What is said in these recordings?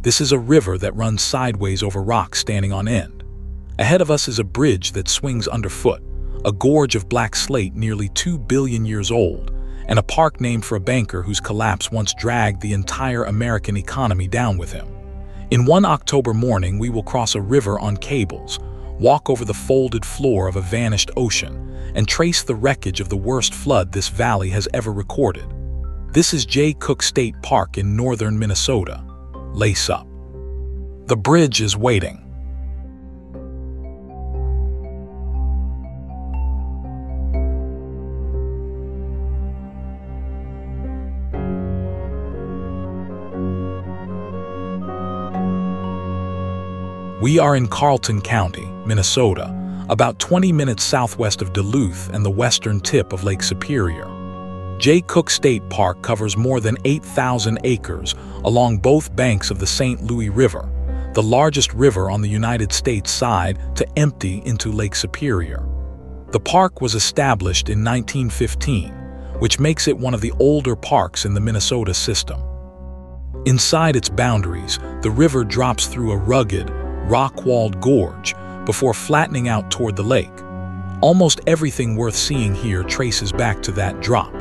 This is a river that runs sideways over rocks standing on end. Ahead of us is a bridge that swings underfoot, a gorge of black slate nearly 2 billion years old, and a park named for a banker whose collapse once dragged the entire American economy down with him. In one October morning, we will cross a river on cables, walk over the folded floor of a vanished ocean, and trace the wreckage of the worst flood this valley has ever recorded. This is Jay Cooke State Park in northern Minnesota. Lace up. The bridge is waiting. We are in Carlton County, Minnesota, about 20 minutes southwest of Duluth and the western tip of Lake Superior. Jay Cooke State Park covers more than 8,000 acres along both banks of the St. Louis River, the largest river on the United States side to empty into Lake Superior. The park was established in 1915, which makes it one of the older parks in the Minnesota system. Inside its boundaries, the river drops through a rugged, rock-walled gorge before flattening out toward the lake. Almost everything worth seeing here traces back to that drop.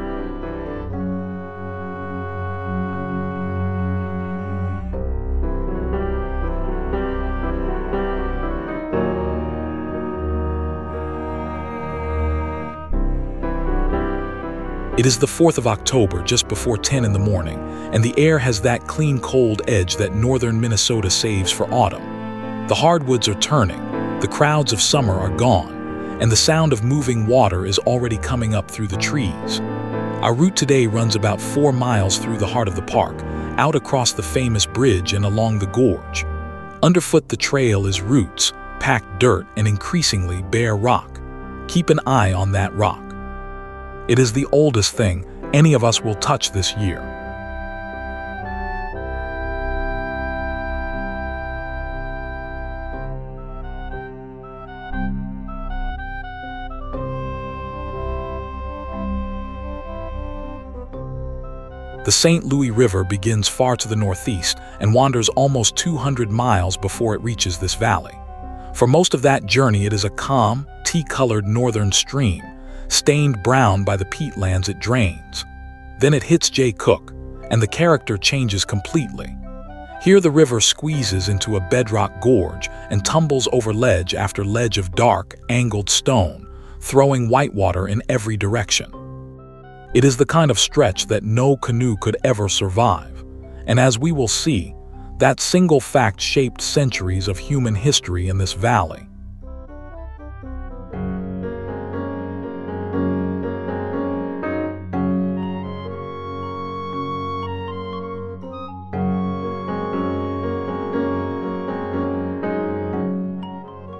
It is the 4th of October, just before 10 in the morning, and the air has that clean cold edge that northern Minnesota saves for autumn. The hardwoods are turning, the crowds of summer are gone, and the sound of moving water is already coming up through the trees. Our route today runs about 4 miles through the heart of the park, out across the famous bridge and along the gorge. Underfoot the trail is roots, packed dirt, and increasingly bare rock. Keep an eye on that rock. It is the oldest thing any of us will touch this year. The St. Louis River begins far to the northeast and wanders almost 200 miles before it reaches this valley. For most of that journey, it is a calm, tea-colored northern stream, stained brown by the peatlands it drains. Then it hits Jay Cooke, and the character changes completely. Here the river squeezes into a bedrock gorge and tumbles over ledge after ledge of dark, angled stone, throwing whitewater in every direction. It is the kind of stretch that no canoe could ever survive, and as we will see, that single fact shaped centuries of human history in this valley.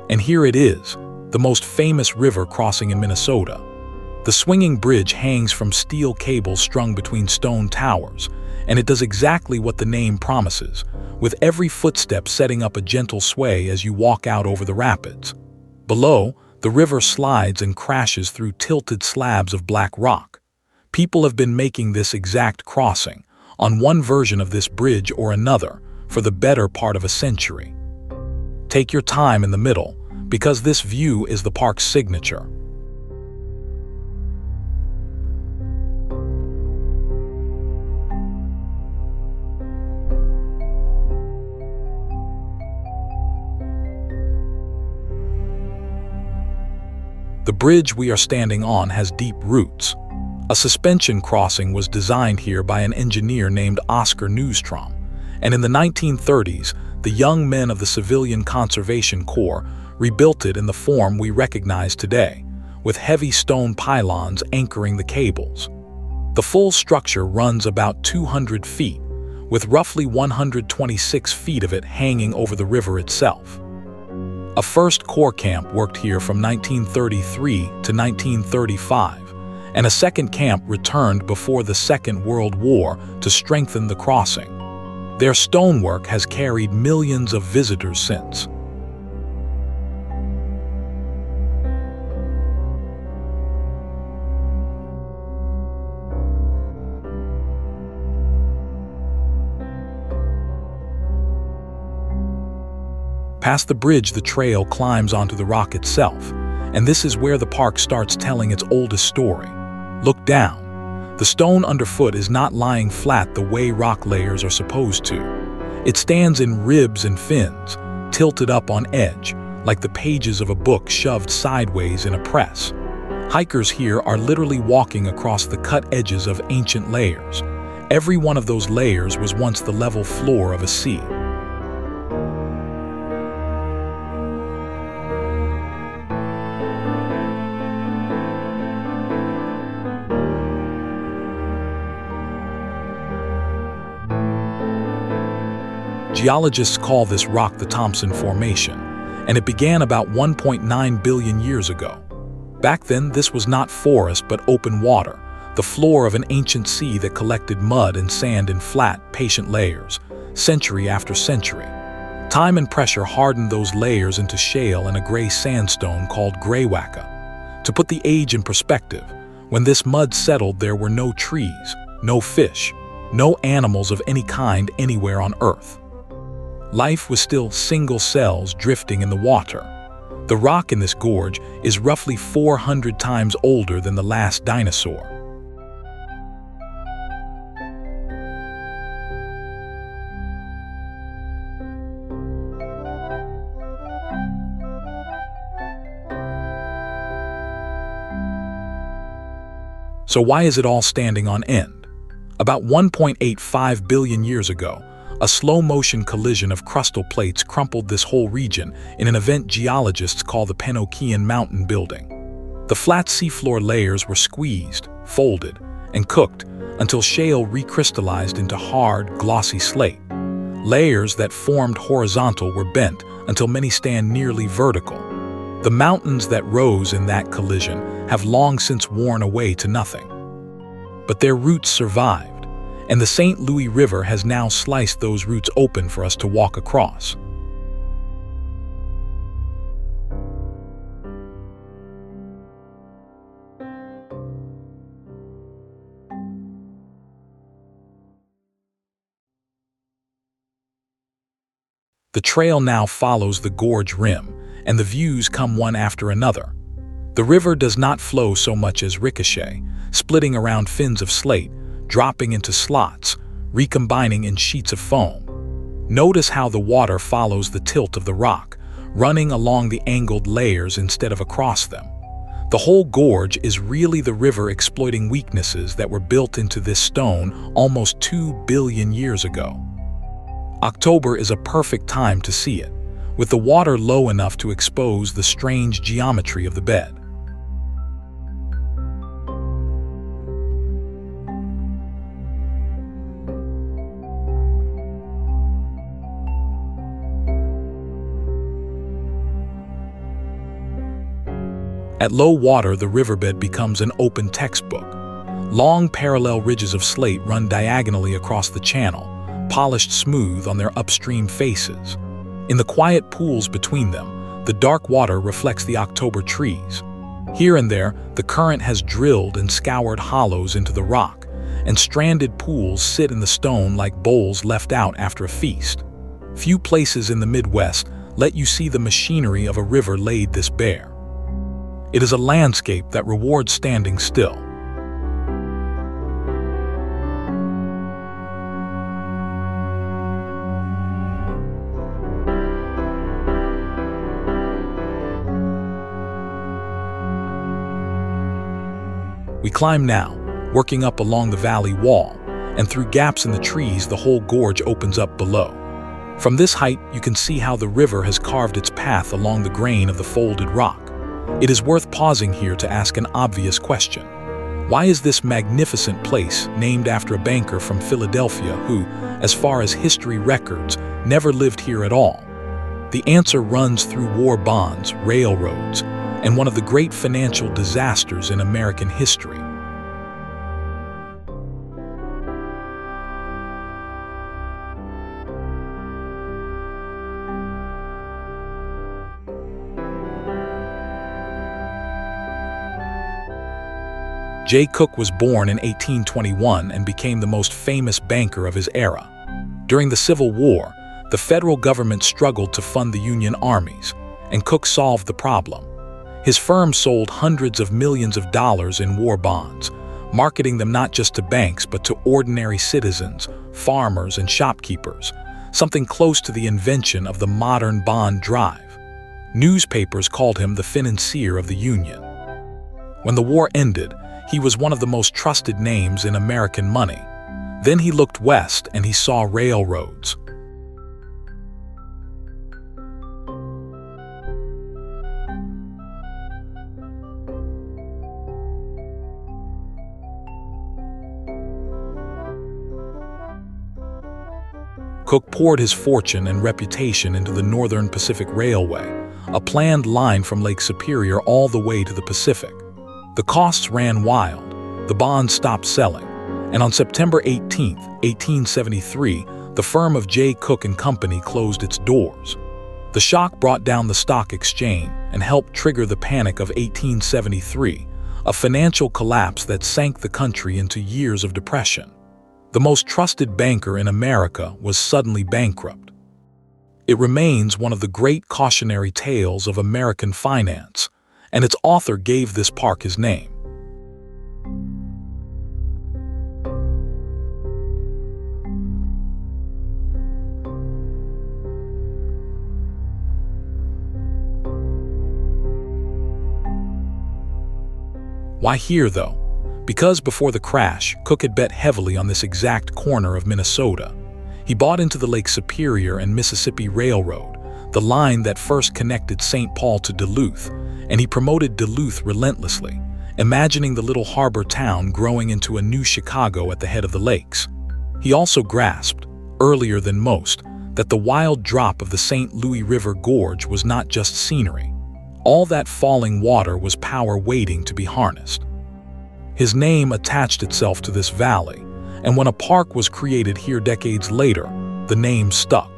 And here it is, the most famous river crossing in Minnesota. The swinging bridge hangs from steel cables strung between stone towers, and it does exactly what the name promises, with every footstep setting up a gentle sway as you walk out over the rapids. Below, the river slides and crashes through tilted slabs of black rock. People have been making this exact crossing, on one version of this bridge or another, for the better part of a century. Take your time in the middle, because this view is the park's signature. The bridge we are standing on has deep roots. A suspension crossing was designed here by an engineer named Oscar Neustrom, and in the 1930s, the young men of the Civilian Conservation Corps rebuilt it in the form we recognize today, with heavy stone pylons anchoring the cables. The full structure runs about 200 feet, with roughly 126 feet of it hanging over the river itself. A first Corps camp worked here from 1933 to 1935, and a second camp returned before the Second World War to strengthen the crossing. Their stonework has carried millions of visitors since. Past the bridge, the trail climbs onto the rock itself, and this is where the park starts telling its oldest story. Look down. The stone underfoot is not lying flat the way rock layers are supposed to. It stands in ribs and fins, tilted up on edge, like the pages of a book shoved sideways in a press. Hikers here are literally walking across the cut edges of ancient layers. Every one of those layers was once the level floor of a sea. Geologists call this rock the Thomson Formation, and it began about 1.9 billion years ago. Back then, this was not forest but open water, the floor of an ancient sea that collected mud and sand in flat, patient layers, century after century. Time and pressure hardened those layers into shale and a gray sandstone called greywacke. To put the age in perspective, when this mud settled, there were no trees, no fish, no animals of any kind anywhere on Earth. Life was still single cells drifting in the water. The rock in this gorge is roughly 400 times older than the last dinosaur. So why is it all standing on end? About 1.85 billion years ago, a slow-motion collision of crustal plates crumpled this whole region in an event geologists call the Penokean Mountain Building. The flat seafloor layers were squeezed, folded, and cooked until shale recrystallized into hard, glossy slate. Layers that formed horizontal were bent until many stand nearly vertical. The mountains that rose in that collision have long since worn away to nothing. But their roots survived, and the St. Louis River has now sliced those roots open for us to walk across. The trail now follows the gorge rim, and the views come one after another. The river does not flow so much as ricochet, splitting around fins of slate, dropping into slots, recombining in sheets of foam. Notice how the water follows the tilt of the rock, running along the angled layers instead of across them. The whole gorge is really the river exploiting weaknesses that were built into this stone almost 2 billion years ago. October is a perfect time to see it, with the water low enough to expose the strange geometry of the bed. At low water, the riverbed becomes an open textbook. Long parallel ridges of slate run diagonally across the channel, polished smooth on their upstream faces. In the quiet pools between them, the dark water reflects the October trees. Here and there, the current has drilled and scoured hollows into the rock, and stranded pools sit in the stone like bowls left out after a feast. Few places in the Midwest let you see the machinery of a river laid this bare. It is a landscape that rewards standing still. We climb now, working up along the valley wall, and through gaps in the trees the whole gorge opens up below. From this height, you can see how the river has carved its path along the grain of the folded rock. It is worth pausing here to ask an obvious question. Why is this magnificent place named after a banker from Philadelphia who, as far as history records, never lived here at all? The answer runs through war bonds, railroads, and one of the great financial disasters in American history. Jay Cooke was born in 1821 and became the most famous banker of his era. During the Civil War, The federal government struggled to fund the Union armies, and Cooke solved the problem. His firm sold hundreds of millions of dollars in war bonds, marketing them not just to banks but to ordinary citizens, farmers, and shopkeepers, something close to the invention of the modern bond drive. Newspapers called him the Financier of the Union. When the war ended, he was one of the most trusted names in American money. Then he looked west and he saw railroads. Cooke poured his fortune and reputation into the Northern Pacific Railway, a planned line from Lake Superior all the way to the Pacific. The costs ran wild, the bonds stopped selling, and on September 18, 1873, the firm of Jay Cooke and Company closed its doors. The shock brought down the stock exchange and helped trigger the Panic of 1873, a financial collapse that sank the country into years of depression. The most trusted banker in America was suddenly bankrupt. It remains one of the great cautionary tales of American finance, and its author gave this park his name. Why here, though? Because before the crash, Cooke had bet heavily on this exact corner of Minnesota. He bought into the Lake Superior and Mississippi Railroad, the line that first connected St. Paul to Duluth, and he promoted Duluth relentlessly, imagining the little harbor town growing into a new Chicago at the head of the lakes. He also grasped, earlier than most, that the wild drop of the St. Louis River Gorge was not just scenery. All that falling water was power waiting to be harnessed. His name attached itself to this valley, and when a park was created here decades later, the name stuck.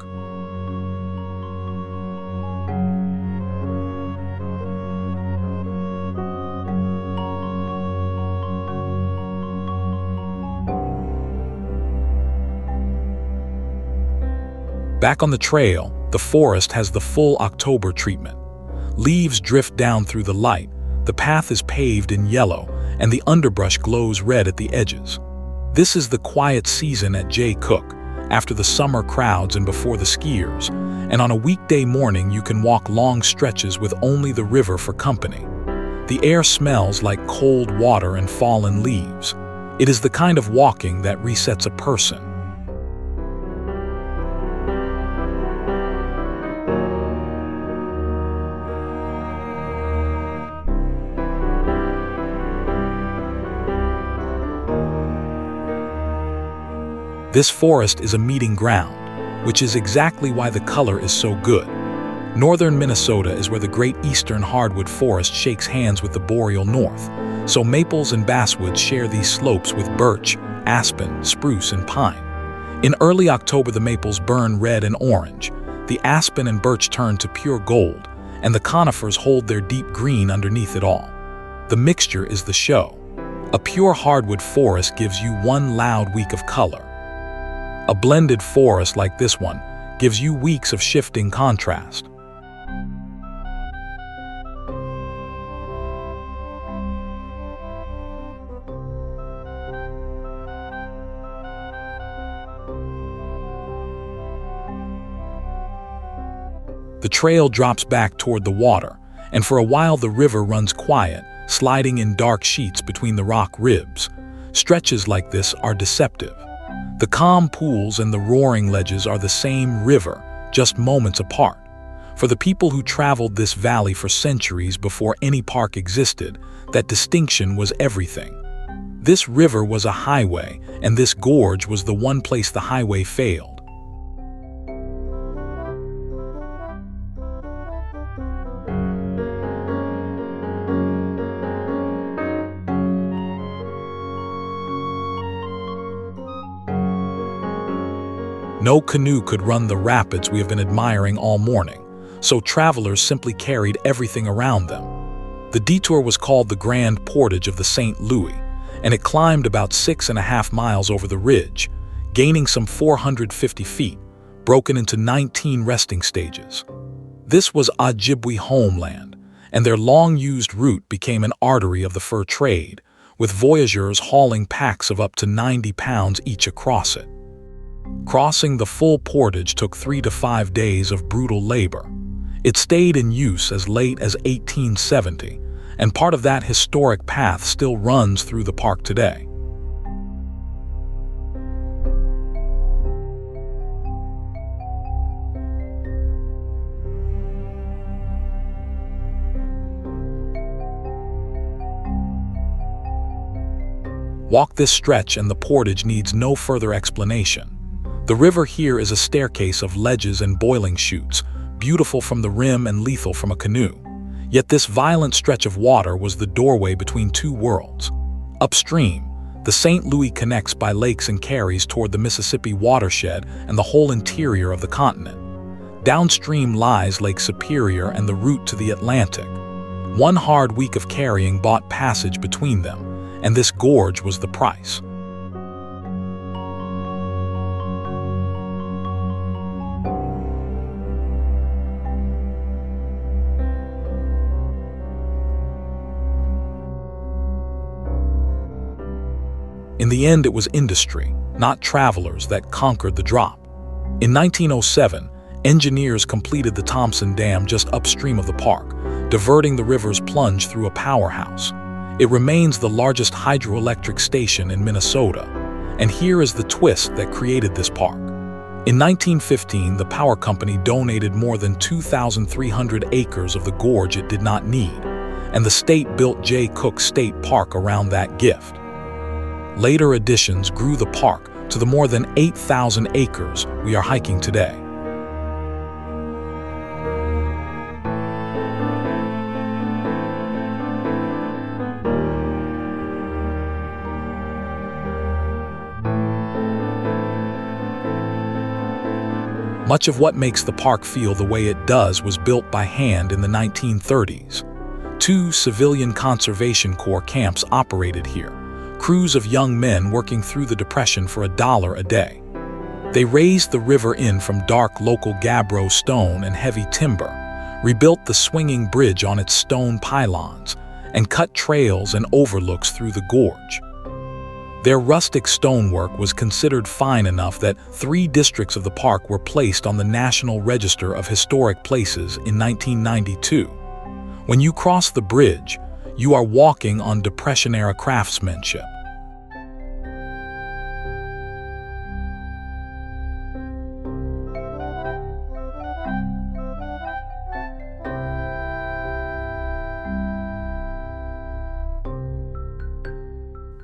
Back on the trail, the forest has the full October treatment. Leaves drift down through the light, the path is paved in yellow, and the underbrush glows red at the edges. This is the quiet season at Jay Cooke, after the summer crowds and before the skiers, and on a weekday morning you can walk long stretches with only the river for company. The air smells like cold water and fallen leaves. It is the kind of walking that resets a person. This forest is a meeting ground, which is exactly why the color is so good. Northern Minnesota is where the great eastern hardwood forest shakes hands with the boreal north, so maples and basswoods share these slopes with birch, aspen, spruce, and pine. In early October, the maples burn red and orange, the aspen and birch turn to pure gold, and the conifers hold their deep green underneath it all. The mixture is the show. A pure hardwood forest gives you one loud week of color. A blended forest like this one gives you weeks of shifting contrast. The trail drops back toward the water, and for a while the river runs quiet, sliding in dark sheets between the rock ribs. Stretches like this are deceptive. The calm pools and the roaring ledges are the same river, just moments apart. For the people who traveled this valley for centuries before any park existed, that distinction was everything. This river was a highway, and this gorge was the one place the highway failed. No canoe could run the rapids we have been admiring all morning, so travelers simply carried everything around them. The detour was called the Grand Portage of the St. Louis, and it climbed about 6.5 miles over the ridge, gaining some 450 feet, broken into 19 resting stages. This was Ojibwe homeland, and their long-used route became an artery of the fur trade, with voyageurs hauling packs of up to 90 pounds each across it. Crossing the full portage took 3 to 5 days of brutal labor. It stayed in use as late as 1870, and part of that historic path still runs through the park today. Walk this stretch and the portage needs no further explanation. The river here is a staircase of ledges and boiling chutes, beautiful from the rim and lethal from a canoe. Yet this violent stretch of water was the doorway between two worlds. Upstream, the St. Louis connects by lakes and carries toward the Mississippi watershed and the whole interior of the continent. Downstream lies Lake Superior and the route to the Atlantic. One hard week of carrying bought passage between them, and this gorge was the price. In the end, it was industry, not travelers, that conquered the drop. In 1907, engineers completed the Thomson Dam just upstream of the park, diverting the river's plunge through a powerhouse. It remains the largest hydroelectric station in Minnesota, and here is the twist that created this park. In 1915, the power company donated more than 2,300 acres of the gorge it did not need, and the state built Jay Cooke State Park around that gift. Later additions grew the park to the more than 8,000 acres we are hiking today. Much of what makes the park feel the way it does was built by hand in the 1930s. 2 civilian conservation corps camps operated here, crews of young men working through the Depression for $1 a day. They raised the river in from dark local gabbro stone and heavy timber, rebuilt the swinging bridge on its stone pylons, and cut trails and overlooks through the gorge. Their rustic stonework was considered fine enough that 3 districts of the park were placed on the National Register of Historic Places in 1992. When you cross the bridge, you are walking on Depression-era craftsmanship.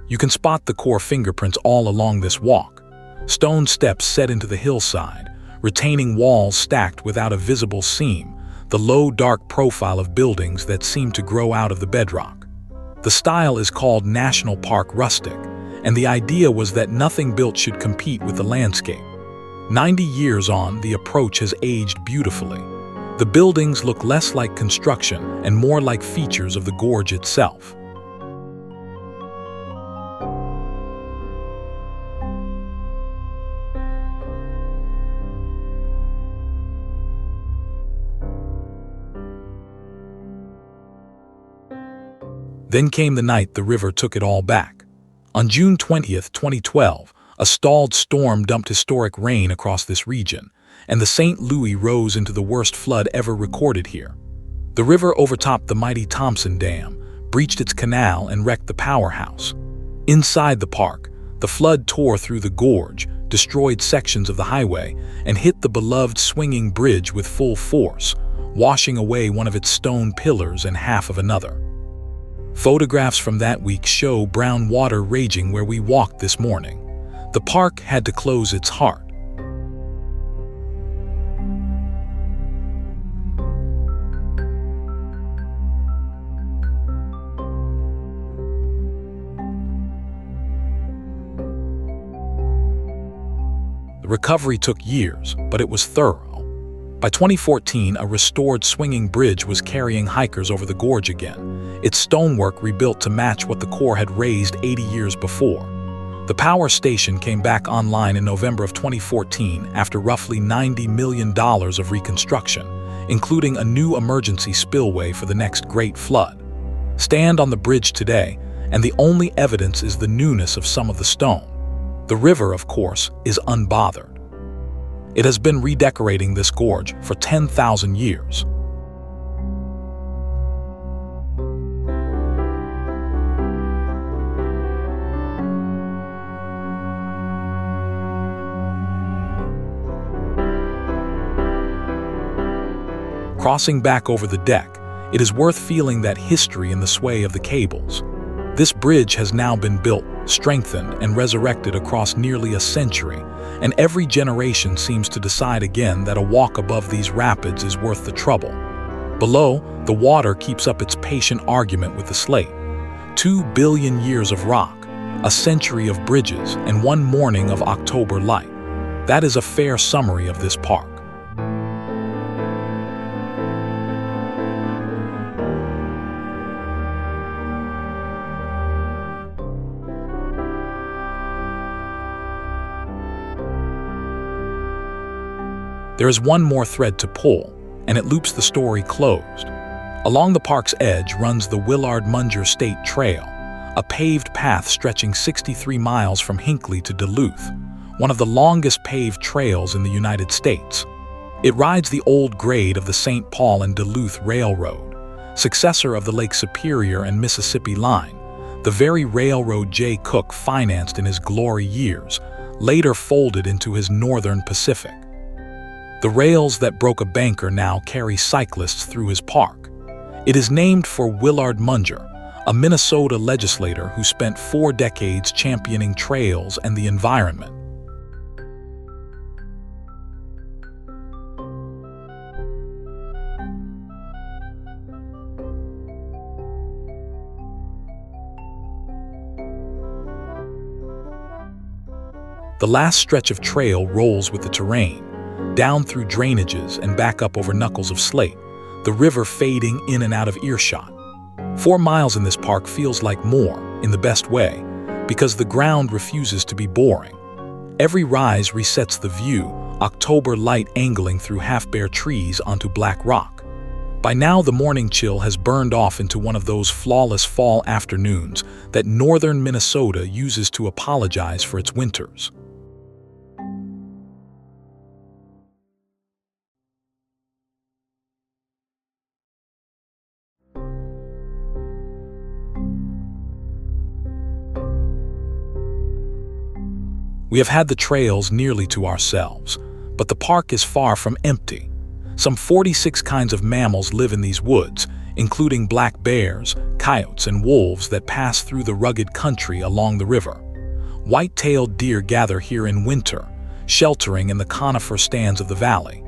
You can spot the Corps fingerprints all along this walk. Stone steps set into the hillside, retaining walls stacked without a visible seam, the low, dark profile of buildings that seem to grow out of the bedrock. The style is called National Park Rustic, and the idea was that nothing built should compete with the landscape. 90 years on, the approach has aged beautifully. The buildings look less like construction and more like features of the gorge itself. Then came the night the river took it all back. On June 20th, 2012, a stalled storm dumped historic rain across this region, and the St. Louis rose into the worst flood ever recorded here. The river overtopped the mighty Thomson Dam, breached its canal, and wrecked the powerhouse. Inside the park, the flood tore through the gorge, destroyed sections of the highway, and hit the beloved swinging bridge with full force, washing away one of its stone pillars and half of another. Photographs from that week show brown water raging where we walked this morning. The park had to close its heart. The recovery took years, but it was thorough. By 2014, a restored swinging bridge was carrying hikers over the gorge again, its stonework rebuilt to match what the Corps had raised 80 years before. The power station came back online in November of 2014 after roughly $90 million of reconstruction, including a new emergency spillway for the next great flood. Stand on the bridge today, and the only evidence is the newness of some of the stone. The river, of course, is unbothered. It has been redecorating this gorge for 10,000 years. Crossing back over the deck, it is worth feeling that history in the sway of the cables. This bridge has now been built, strengthened, and resurrected across nearly a century, and every generation seems to decide again that a walk above these rapids is worth the trouble. Below, the water keeps up its patient argument with the slate. 2 billion years of rock, a century of bridges, and one morning of October light. That is a fair summary of this park. There is one more thread to pull, and it loops the story closed. Along the park's edge runs the Munger State Trail, a paved path stretching 63 miles from Hinckley to Duluth, one of the longest paved trails in the United States. It rides the old grade of the St. Paul and Duluth Railroad, successor of the Lake Superior and Mississippi line, the very railroad Jay Cooke financed in his glory years, later folded into his Northern Pacific. The rails that broke a banker now carry cyclists through his park. It is named for Willard Munger, a Minnesota legislator who spent 4 decades championing trails and the environment. The last stretch of trail rolls with the terrain, down through drainages and back up over knuckles of slate, the river fading in and out of earshot. 4 miles in this park feels like more, in the best way, because the ground refuses to be boring. Every rise resets the view, October light angling through half-bare trees onto black rock. By now the morning chill has burned off into one of those flawless fall afternoons that northern Minnesota uses to apologize for its winters. We have had the trails nearly to ourselves, but the park is far from empty. Some 46 kinds of mammals live in these woods, including black bears, coyotes, and wolves that pass through the rugged country along the river. White-tailed deer gather here in winter, sheltering in the conifer stands of the valley.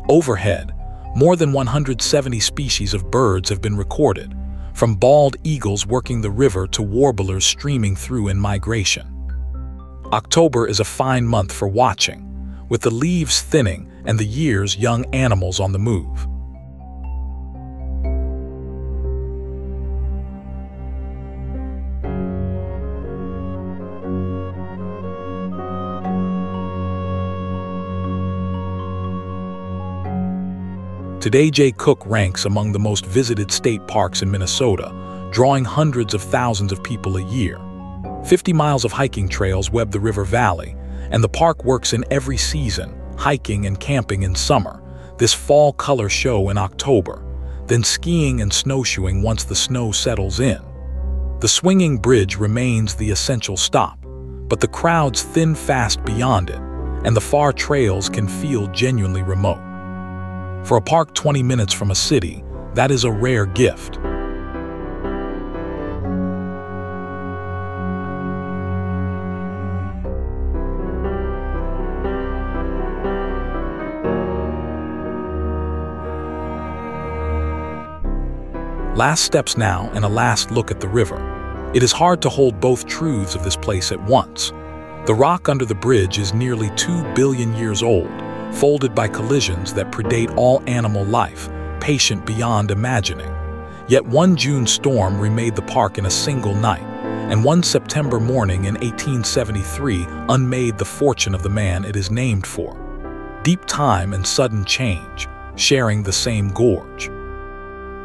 Overhead, more than 170 species of birds have been recorded, from bald eagles working the river to warblers streaming through in migration. October is a fine month for watching, with the leaves thinning and the year's young animals on the move. Today, Jay Cooke ranks among the most visited state parks in Minnesota, drawing hundreds of thousands of people a year. 50 miles of hiking trails web the river valley, and the park works in every season, hiking and camping in summer, this fall color show in October, then skiing and snowshoeing once the snow settles in. The swinging bridge remains the essential stop, but the crowds thin fast beyond it, and the far trails can feel genuinely remote. For a park 20 minutes from a city, that is a rare gift. Last steps now and a last look at the river. It is hard to hold both truths of this place at once. The rock under the bridge is nearly 2 billion years old, folded by collisions that predate all animal life, patient beyond imagining. Yet one June storm remade the park in a single night, and one September morning in 1873 unmade the fortune of the man it is named for. Deep time and sudden change, sharing the same gorge.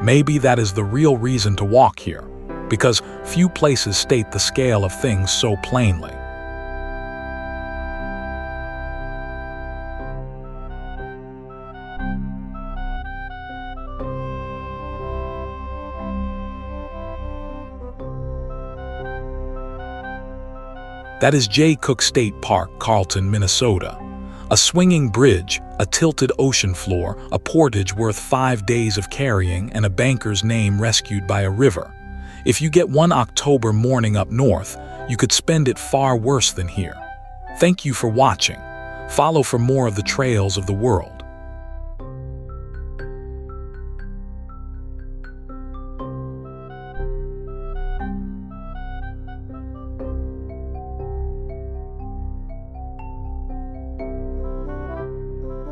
Maybe that is the real reason to walk here, because few places state the scale of things so plainly. That is Jay Cooke State Park, Carlton, Minnesota. A swinging bridge, a tilted ocean floor, a portage worth 5 days of carrying, and a banker's name rescued by a river. If you get one October morning up north, you could spend it far worse than here. Thank you for watching. Follow for more of the trails of the world.